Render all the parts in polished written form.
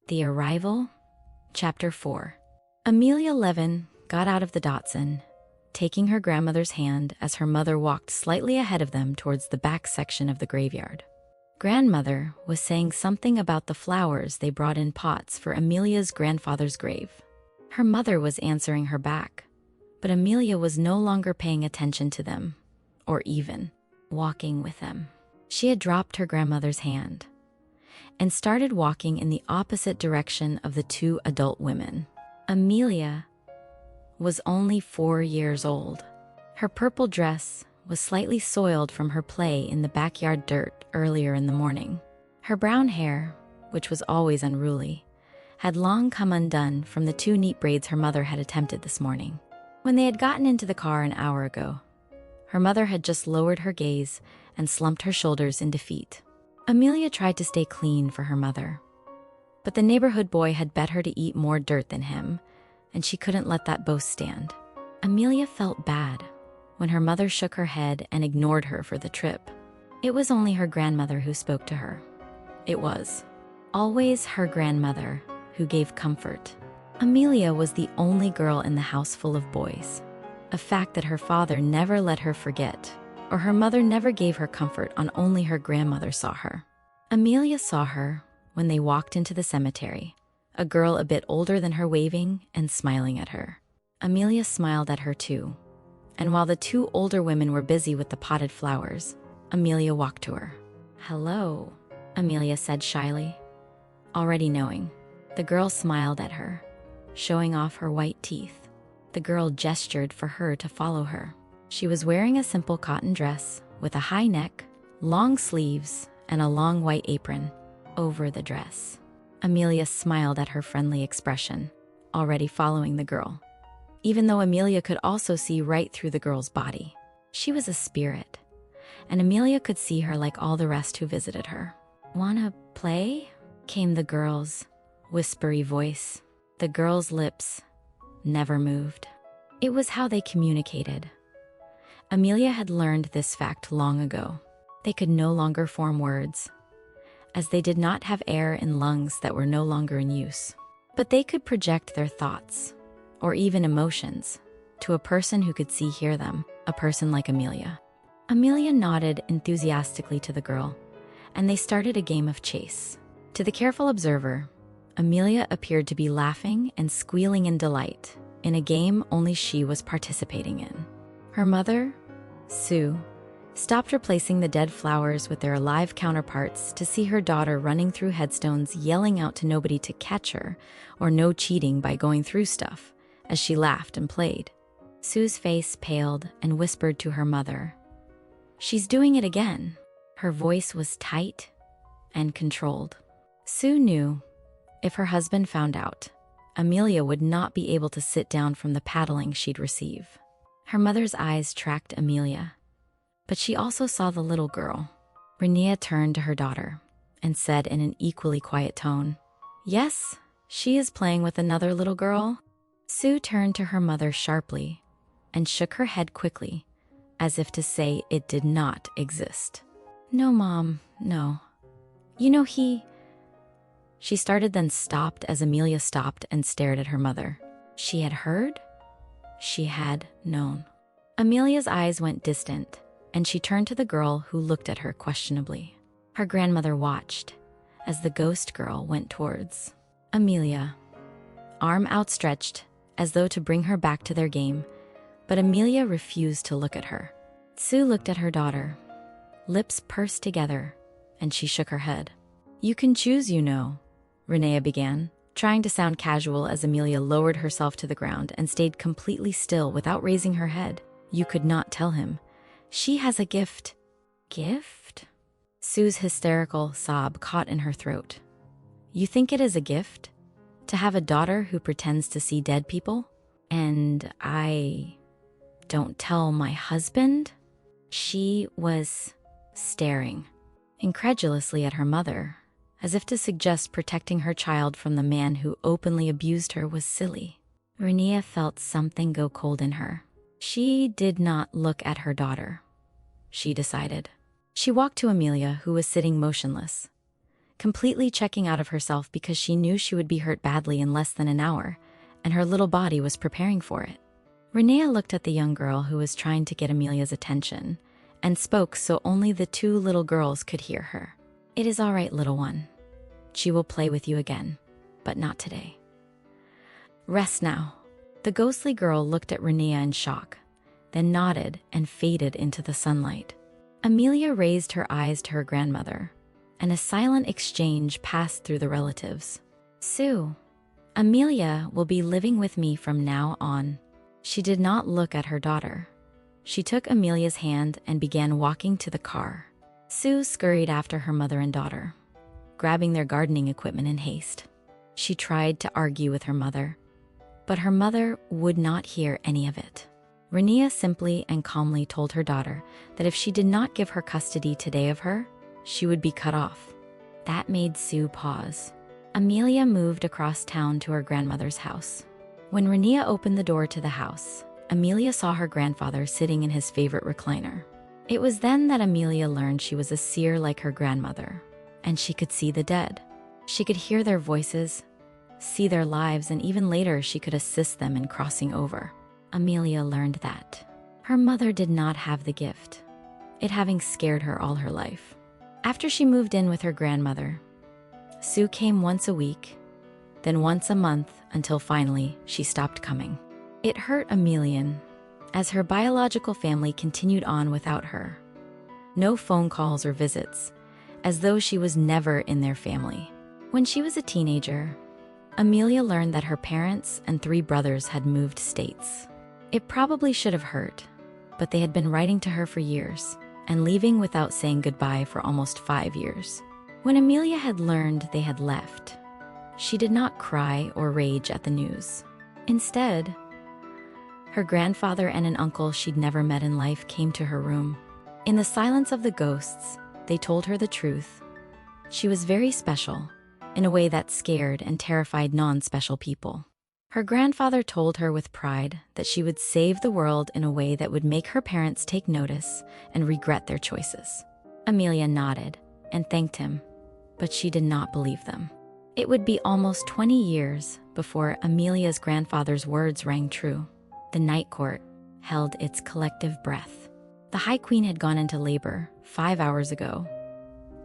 The Arrival, Chapter 4. Amelia Leven got out of the Datsun, taking her grandmother's hand as her mother walked slightly ahead of them towards the back section of the graveyard. Grandmother was saying something about the flowers they brought in pots for Amelia's grandfather's grave. Her mother was answering her back, but Amelia was no longer paying attention to them, or even walking with them. She had dropped her grandmother's hand and started walking in the opposite direction of the two adult women. Amelia was only 4 years old. Her purple dress was slightly soiled from her play in the backyard dirt earlier in the morning. Her brown hair, which was always unruly, had long come undone from the 2 neat braids her mother had attempted this morning. When they had gotten into the car an hour ago, her mother had just lowered her gaze and slumped her shoulders in defeat. Amelia tried to stay clean for her mother, but the neighborhood boy had bet her to eat more dirt than him, and she couldn't let that boast stand. Amelia felt bad when her mother shook her head and ignored her for the trip. It was only her grandmother who spoke to her. It was always her grandmother who gave comfort. Amelia was the only girl in the house full of boys, a fact that her father never let her forget, or her mother never gave her comfort on. Only her grandmother saw her. Amelia saw her when they walked into the cemetery, a girl a bit older than her waving and smiling at her. Amelia smiled at her too, and while the 2 older women were busy with the potted flowers, Amelia walked to her. "Hello," Amelia said shyly, already knowing. The girl smiled at her, showing off her white teeth. The girl gestured for her to follow her. She was wearing a simple cotton dress with a high neck, long sleeves, and a long white apron over the dress. Amelia smiled at her friendly expression, already following the girl, even though Amelia could also see right through the girl's body. She was a spirit, and Amelia could see her like all the rest who visited her. "Wanna play?" came the girl's whispery voice. The girl's lips never moved. It was how they communicated. Amelia had learned this fact long ago. They could no longer form words, as they did not have air in lungs that were no longer in use. But they could project their thoughts, or even emotions, to a person who could hear them, a person like Amelia. Amelia nodded enthusiastically to the girl, and they started a game of chase. To the careful observer, Amelia appeared to be laughing and squealing in delight in a game only she was participating in. Her mother, Sue, stopped replacing the dead flowers with their alive counterparts to see her daughter running through headstones, yelling out to nobody to catch her or no cheating by going through stuff, as she laughed and played. Sue's face paled and whispered to her mother, "She's doing it again." Her voice was tight and controlled. Sue knew if her husband found out, Amelia would not be able to sit down from the paddling she'd receive. Her mother's eyes tracked Amelia, but she also saw the little girl. Renea turned to her daughter and said in an equally quiet tone, "Yes, she is playing with another little girl." Sue turned to her mother sharply and shook her head quickly, as if to say it did not exist. "No, Mom, no. You know She started, then stopped as Amelia stopped and stared at her mother. She had heard? She had known. Amelia's eyes went distant, and she turned to the girl who looked at her questionably. Her grandmother watched as the ghost girl went towards Amelia, arm outstretched as though to bring her back to their game, but Amelia refused to look at her. Sue looked at her daughter, lips pursed together, and she shook her head. "You can choose, you know," Renea began, trying to sound casual as Amelia lowered herself to the ground and stayed completely still without raising her head. "You could not tell him. She has a gift." "Gift?" Sue's hysterical sob caught in her throat. "You think it is a gift? To have a daughter who pretends to see dead people? And I don't tell my husband?" She was staring incredulously at her mother, as if to suggest protecting her child from the man who openly abused her was silly. Renea felt something go cold in her. She did not look at her daughter, she decided. She walked to Amelia, who was sitting motionless. completely checking out of herself because she knew she would be hurt badly in less than an hour, and her little body was preparing for it. Renea looked at the young girl who was trying to get Amelia's attention and spoke so only the two little girls could hear her. "It is all right, little one. She will play with you again, but not today. Rest now." The ghostly girl looked at Renea in shock, then nodded and faded into the sunlight. Amelia raised her eyes to her grandmother, and a silent exchange passed through the relatives. "Sue, Amelia will be living with me from now on." She did not look at her daughter. She took Amelia's hand and began walking to the car. Sue scurried after her mother and daughter, grabbing their gardening equipment in haste. She tried to argue with her mother, but her mother would not hear any of it. Renea simply and calmly told her daughter that if she did not give her custody today of her, she would be cut off. That made Sue pause. Amelia moved across town to her grandmother's house. When Renea opened the door to the house, Amelia saw her grandfather sitting in his favorite recliner. It was then that Amelia learned she was a seer like her grandmother, and she could see the dead. She could hear their voices, see their lives, and even later she could assist them in crossing over. Amelia learned that her mother did not have the gift, it having scared her all her life. After she moved in with her grandmother, Sue came once a week, then once a month, until finally she stopped coming. It hurt Amelia, as her biological family continued on without her. No phone calls or visits, as though she was never in their family. When she was a teenager, Amelia learned that her parents and 3 brothers had moved states. It probably should have hurt, but they had been writing to her for years and leaving without saying goodbye for almost 5 years. When Amelia had learned they had left, she did not cry or rage at the news. Instead, her grandfather and an uncle she'd never met in life came to her room. In the silence of the ghosts, they told her the truth. She was very special, in a way that scared and terrified non-special people. Her grandfather told her with pride that she would save the world in a way that would make her parents take notice and regret their choices. Amelia nodded and thanked him, but she did not believe them. It would be almost 20 years before Amelia's grandfather's words rang true. The night court held its collective breath. The High Queen had gone into labor 5 hours ago,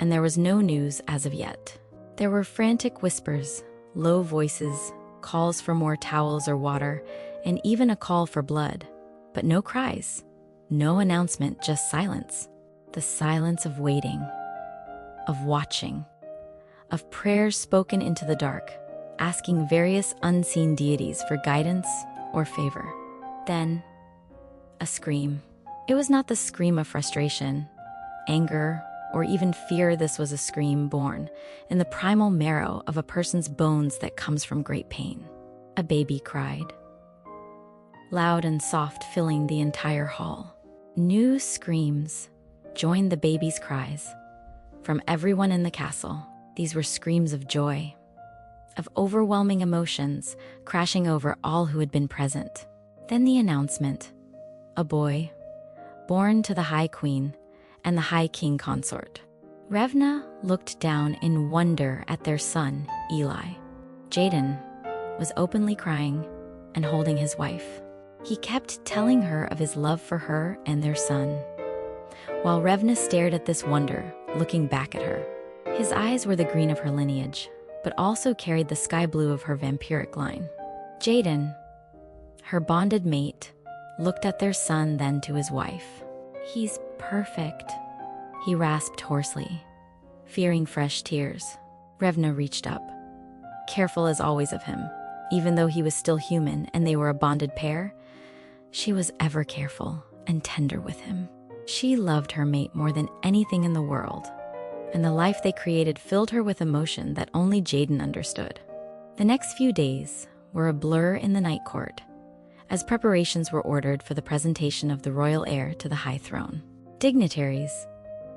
and there was no news as of yet. There were frantic whispers, low voices, calls for more towels or water, and even a call for blood. But no cries, no announcement, just silence. The silence of waiting, of watching, of prayers spoken into the dark, asking various unseen deities for guidance or favor. Then, a scream. It was not the scream of frustration, anger, or even fear. This was a scream born in the primal marrow of a person's bones that comes from great pain. A baby cried, loud and soft, filling the entire hall. New screams joined the baby's cries from everyone in the castle. These were screams of joy, of overwhelming emotions crashing over all who had been present. Then the announcement: a boy, born to the High Queen and the High King consort. Revna looked down in wonder at their son, Eli. Jaden was openly crying and holding his wife. He kept telling her of his love for her and their son, while Revna stared at this wonder, looking back at her. His eyes were the green of her lineage, but also carried the sky blue of her vampiric line. Jaden, her bonded mate, looked at their son, then to his wife. "He's perfect," he rasped hoarsely, fearing fresh tears. Revna reached up, careful as always of him. Even though he was still human and they were a bonded pair, she was ever careful and tender with him. She loved her mate more than anything in the world, and the life they created filled her with emotion that only Jaden understood. The next few days were a blur in the night court, as preparations were ordered for the presentation of the royal heir to the high throne. Dignitaries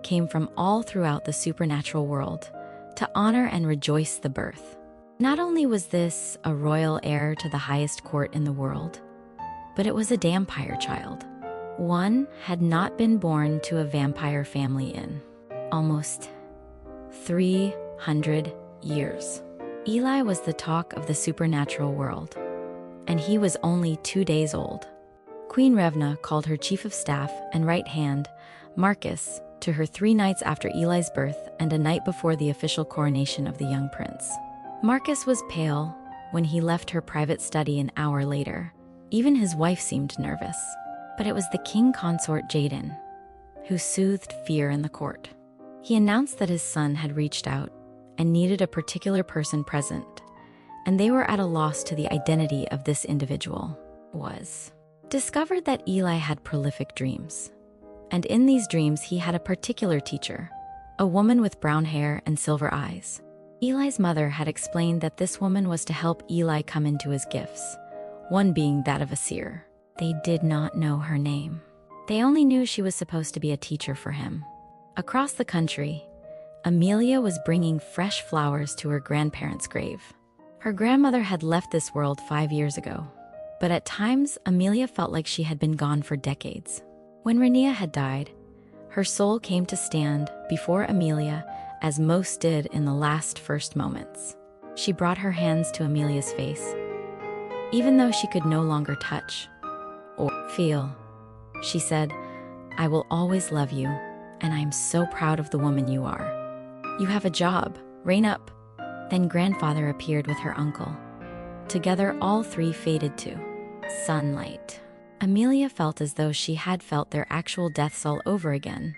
came from all throughout the supernatural world to honor and rejoice the birth. Not only was this a royal heir to the highest court in the world, but it was a dhampir child. One had not been born to a vampire family in almost 3 100 years. Eli was the talk of the supernatural world, and he was only 2 days old. Queen Revna called her chief of staff and right hand, Marcus, to her 3 nights after Eli's birth and a night before the official coronation of the young prince. Marcus was pale when he left her private study an hour later. Even his wife seemed nervous. But it was the king consort Jaden who soothed fear in the court. He announced that his son had reached out and needed a particular person present, and they were at a loss to the identity of this individual. Was discovered that Eli had prolific dreams, and in these dreams he had a particular teacher, a woman with brown hair and silver eyes. Eli's mother had explained that this woman was to help Eli come into his gifts, one being that of a seer. They did not know her name. They only knew she was supposed to be a teacher for him. Across the country, Amelia was bringing fresh flowers to her grandparents' grave. Her grandmother had left this world 5 years ago, but at times Amelia felt like she had been gone for decades. When Rania had died, her soul came to stand before Amelia as most did in the first moments. She brought her hands to Amelia's face, even though she could no longer touch or feel. She said, "I will always love you, and I am so proud of the woman you are. You have a job, reign up." Then grandfather appeared with her uncle. Together all 3 faded to sunlight. Amelia felt as though she had felt their actual deaths all over again.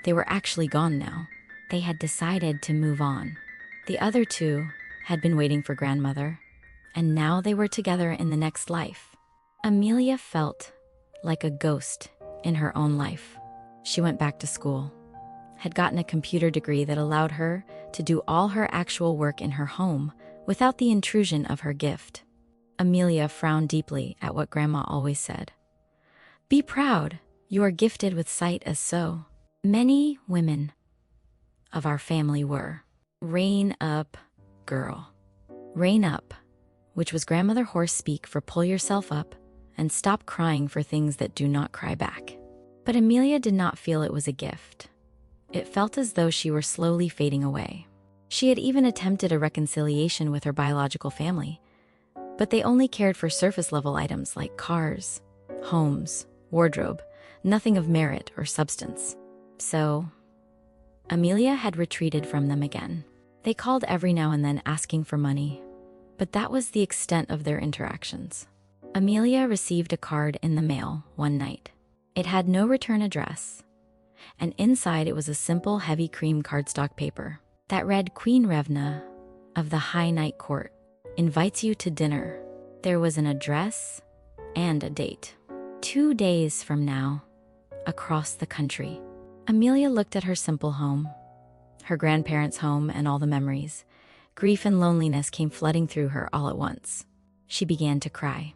They were actually gone now. They had decided to move on. The other 2 had been waiting for grandmother, and now they were together in the next life. Amelia felt like a ghost in her own life. She went back to school, had gotten a computer degree that allowed her to do all her actual work in her home without the intrusion of her gift. Amelia frowned deeply at what Grandma always said. "Be proud, you are gifted with sight as so many women of our family were." Rein up, girl. Rein up, which was grandmother horse speak for pull yourself up and stop crying for things that do not cry back. But Amelia did not feel it was a gift. It felt as though she were slowly fading away. She had even attempted a reconciliation with her biological family, but they only cared for surface-level items like cars, homes, wardrobe, nothing of merit or substance. So, Amelia had retreated from them again. They called every now and then asking for money, but that was the extent of their interactions. Amelia received a card in the mail one night. It had no return address, and inside it was a simple heavy cream cardstock paper that read, "Queen Revna of the High Night Court invites you to dinner." There was an address and a date. 2 days from now, across the country. Amelia looked at her simple home, her grandparents' home, and all the memories. Grief and loneliness came flooding through her all at once. She began to cry.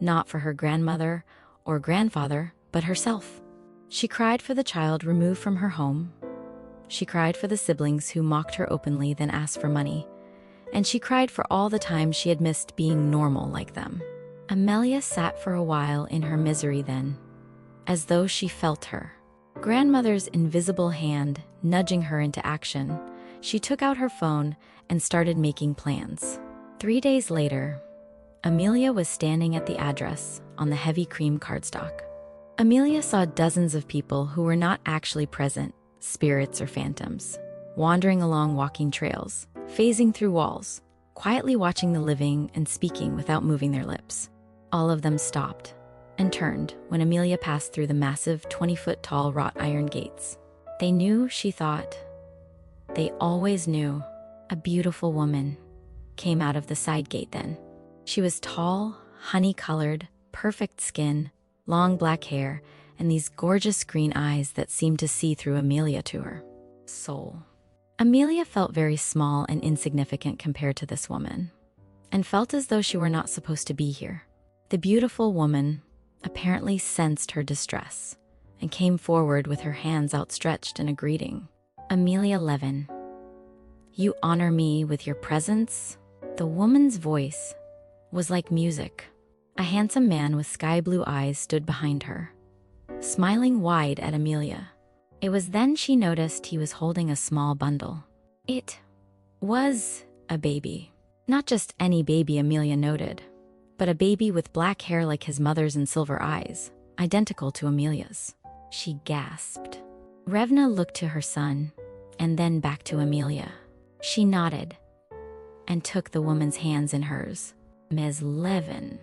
Not for her grandmother or grandfather, but herself. She cried for the child removed from her home. She cried for the siblings who mocked her openly, then asked for money. And she cried for all the times she had missed being normal like them. Amelia sat for a while in her misery then, as though she felt her grandmother's invisible hand nudging her into action. She took out her phone and started making plans. 3 days later, Amelia was standing at the address on the heavy cream cardstock. Amelia saw dozens of people who were not actually present, spirits or phantoms, wandering along walking trails, phasing through walls, quietly watching the living and speaking without moving their lips. All of them stopped and turned when Amelia passed through the massive 20-foot-tall wrought iron gates. They knew, she thought. They always knew. A beautiful woman came out of the side gate then. She was tall, honey-colored, perfect skin, long black hair, and these gorgeous green eyes that seemed to see through Amelia to her soul. Amelia felt very small and insignificant compared to this woman, and felt as though she were not supposed to be here. The beautiful woman apparently sensed her distress and came forward with her hands outstretched in a greeting. "Amelia Leven, you honor me with your presence?" The woman's voice was like music. A handsome man with sky blue eyes stood behind her, smiling wide at Amelia. It was then she noticed he was holding a small bundle. It was a baby. Not just any baby, Amelia noted, but a baby with black hair like his mother's and silver eyes, identical to Amelia's. She gasped. Revna looked to her son and then back to Amelia. She nodded and took the woman's hands in hers. Ms. Leven.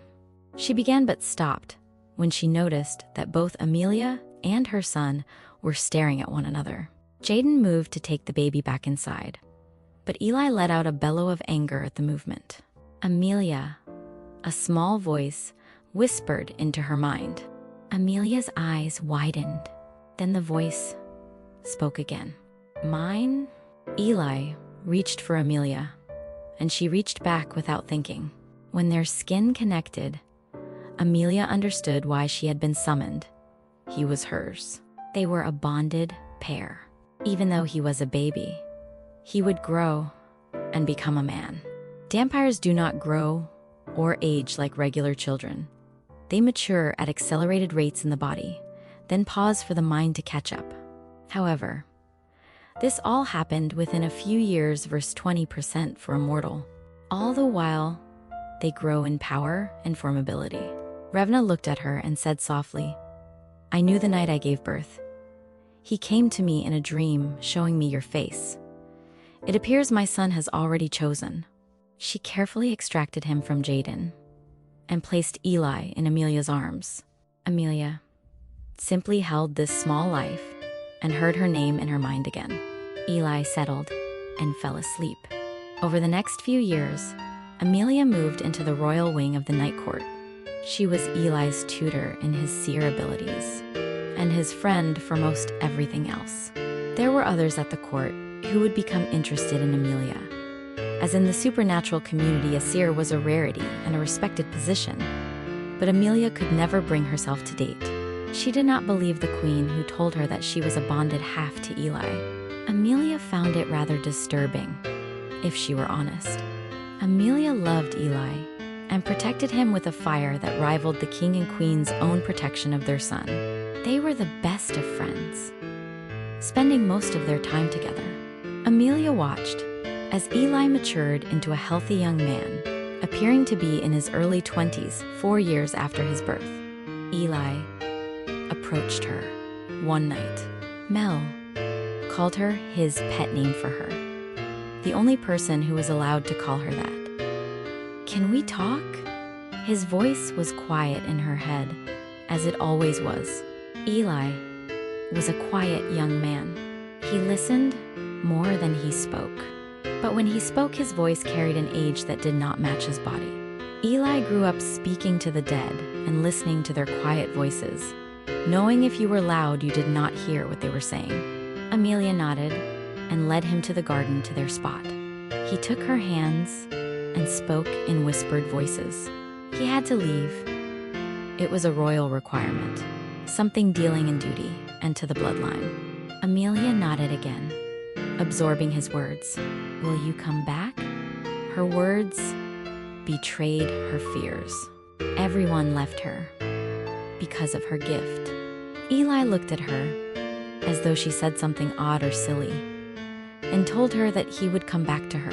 She began but stopped when she noticed that both Amelia and her son were staring at one another. Jaden moved to take the baby back inside, but Eli let out a bellow of anger at the movement. Amelia, a small voice whispered into her mind. Amelia's eyes widened. Then the voice spoke again. Mine? Eli reached for Amelia, and she reached back without thinking. When their skin connected, Amelia understood why she had been summoned. He was hers. They were a bonded pair. Even though he was a baby, he would grow and become a man. Dhampires do not grow or age like regular children. They mature at accelerated rates in the body, then pause for the mind to catch up. However, this all happened within a few years versus 20% for a mortal. All the while, they grow in power and formability. Revna looked at her and said softly, I knew the night I gave birth. He came to me in a dream, showing me your face. It appears my son has already chosen. She carefully extracted him from Jaden and placed Eli in Amelia's arms. Amelia simply held this small life and heard her name in her mind again. Eli settled and fell asleep. Over the next few years, Amelia moved into the royal wing of the Night Court. She was Eli's tutor in his seer abilities and his friend for most everything else. There were others at the court who would become interested in Amelia. As in the supernatural community, a seer was a rarity and a respected position, but Amelia could never bring herself to date. She did not believe the queen who told her that she was a bonded half to Eli. Amelia found it rather disturbing, if she were honest. Amelia loved Eli and protected him with a fire that rivaled the king and queen's own protection of their son. They were the best of friends, spending most of their time together. Amelia watched as Eli matured into a healthy young man, appearing to be in his early 20s, 4 years after his birth. Eli approached her one night. Mel called her his pet name for her, the only person who was allowed to call her that. Can we talk? His voice was quiet in her head, as it always was. Eli was a quiet young man. He listened more than he spoke. But when he spoke, his voice carried an age that did not match his body. Eli grew up speaking to the dead and listening to their quiet voices, knowing if you were loud, you did not hear what they were saying. Amelia nodded and led him to the garden to their spot. He took her hands and spoke in whispered voices. He had to leave. It was a royal requirement, something dealing in duty and to the bloodline. Amelia nodded again, absorbing his words. Will you come back? Her words betrayed her fears. Everyone left her because of her gift. Eli looked at her as though she said something odd or silly and told her that he would come back to her,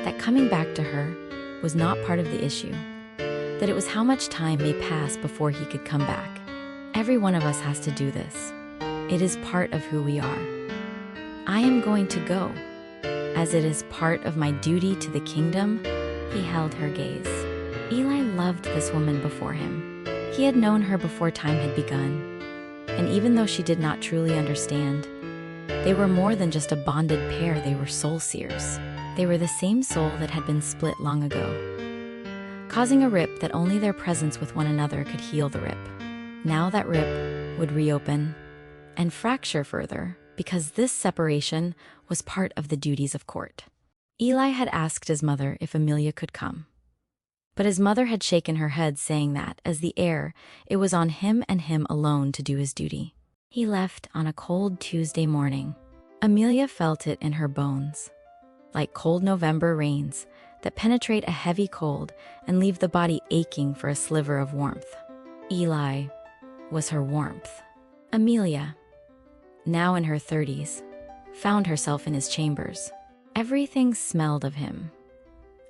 that coming back to her was not part of the issue, that it was how much time may pass before he could come back. Every one of us has to do this. It is part of who we are. I am going to go, as it is part of my duty to the kingdom. He held her gaze. Eli loved this woman before him. He had known her before time had begun, and even though she did not truly understand, they were more than just a bonded pair. They were soul seers. They were the same soul that had been split long ago, causing a rip that only their presence with one another could heal the rip. Now that rip would reopen and fracture further, because this separation was part of the duties of court. Eli had asked his mother if Amelia could come, but his mother had shaken her head, saying that, as the heir, it was on him and him alone to do his duty. He left on a cold Tuesday morning. Amelia felt it in her bones, like cold November rains that penetrate a heavy cold and leave the body aching for a sliver of warmth. Eli was her warmth. Amelia, now in her 30s, found herself in his chambers. Everything smelled of him,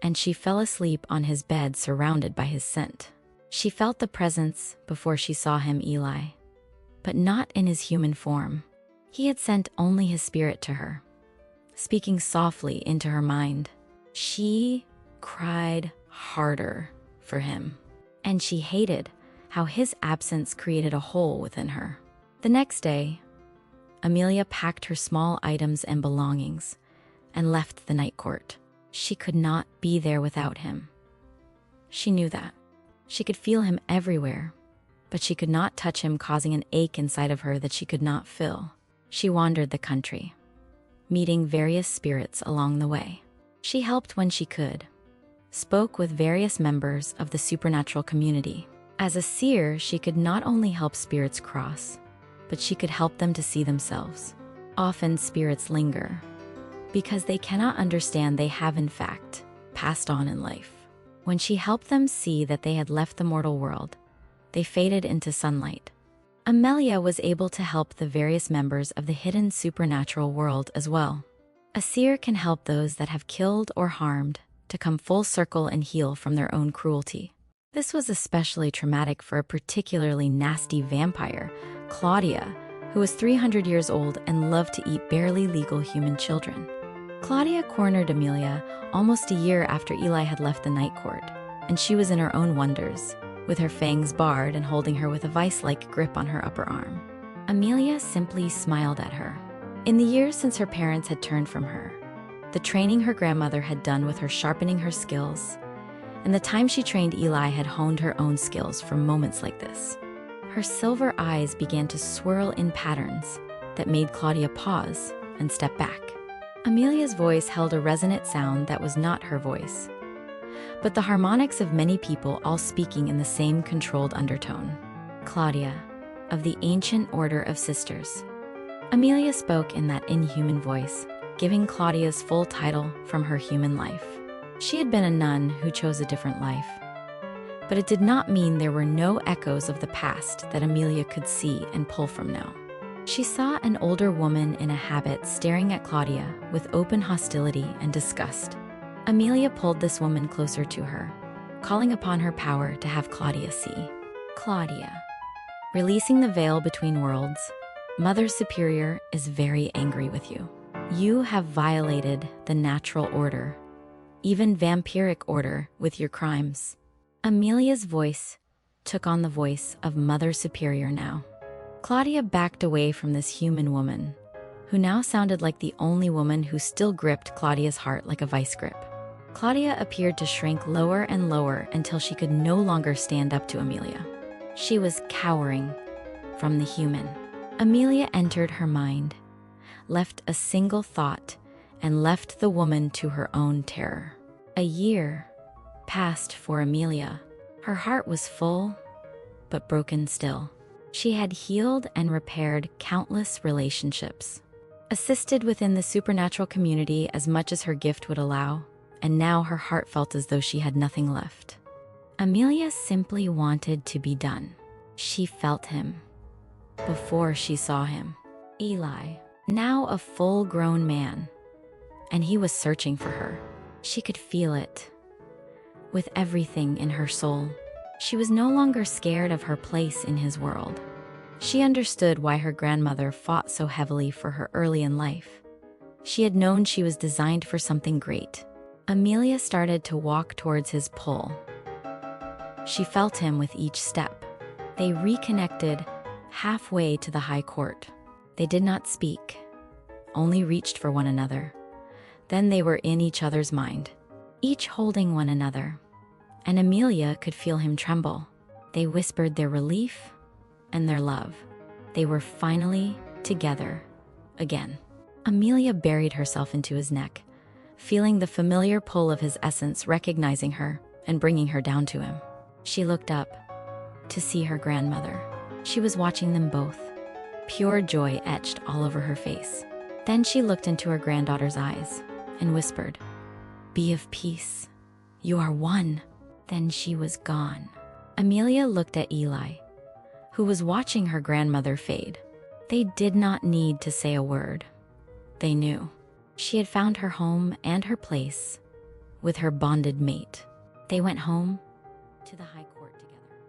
and she fell asleep on his bed surrounded by his scent. She felt the presence before she saw him, Eli, but not in his human form. He had sent only his spirit to her, speaking softly into her mind. She cried harder for him, and she hated how his absence created a hole within her. The next day, Amelia packed her small items and belongings and left the night court. She could not be there without him. She knew that. She could feel him everywhere, but she could not touch him, causing an ache inside of her that she could not fill. She wandered the country, meeting various spirits along the way. She helped when she could, spoke with various members of the supernatural community. As a seer, she could not only help spirits cross, but she could help them to see themselves. Often spirits linger because they cannot understand they have in fact passed on in life. When she helped them see that they had left the mortal world, they faded into sunlight. Amelia was able to help the various members of the hidden supernatural world as well. A seer can help those that have killed or harmed to come full circle and heal from their own cruelty. This was especially traumatic for a particularly nasty vampire, Claudia, who was 300 years old and loved to eat barely legal human children. Claudia cornered Amelia almost a year after Eli had left the night court, and she was in her own wonders, with her fangs barred and holding her with a vice-like grip on her upper arm. Amelia simply smiled at her. In the years since her parents had turned from her, the training her grandmother had done with her sharpening her skills, and the time she trained Eli had honed her own skills for moments like this. Her silver eyes began to swirl in patterns that made Claudia pause and step back. Amelia's voice held a resonant sound that was not her voice, but the harmonics of many people all speaking in the same controlled undertone. Claudia, of the ancient order of sisters. Amelia spoke in that inhuman voice, giving Claudia's full title from her human life. She had been a nun who chose a different life, but it did not mean there were no echoes of the past that Amelia could see and pull from now. She saw an older woman in a habit staring at Claudia with open hostility and disgust. Amelia pulled this woman closer to her, calling upon her power to have Claudia see. Claudia, releasing the veil between worlds, Mother Superior is very angry with you. You have violated the natural order, even vampiric order, with your crimes. Amelia's voice took on the voice of Mother Superior now. Claudia backed away from this human woman, who now sounded like the only woman who still gripped Claudia's heart like a vice grip. Claudia appeared to shrink lower and lower until she could no longer stand up to Amelia. She was cowering from the human. Amelia entered her mind, left a single thought, and left the woman to her own terror. A year passed for Amelia. Her heart was full, but broken still. She had healed and repaired countless relationships, assisted within the supernatural community as much as her gift would allow, and now her heart felt as though she had nothing left. Amelia simply wanted to be done. She felt him before she saw him. Eli, now a full-grown man, and he was searching for her. She could feel it with everything in her soul. She was no longer scared of her place in his world. She understood why her grandmother fought so heavily for her early in life. She had known she was designed for something great. Amelia started to walk towards his pull. She felt him with each step. They reconnected halfway to the high court. They did not speak, only reached for one another. Then they were in each other's mind, each holding one another, and Amelia could feel him tremble. They whispered their relief and their love. They were finally together again. Amelia buried herself into his neck, feeling the familiar pull of his essence, recognizing her and bringing her down to him. She looked up to see her grandmother. She was watching them both, pure joy etched all over her face. Then she looked into her granddaughter's eyes and whispered, "Be of peace. You are one." Then she was gone. Amelia looked at Eli, who was watching her grandmother fade. They did not need to say a word. They knew. She had found her home and her place with her bonded mate. They went home to the high court together.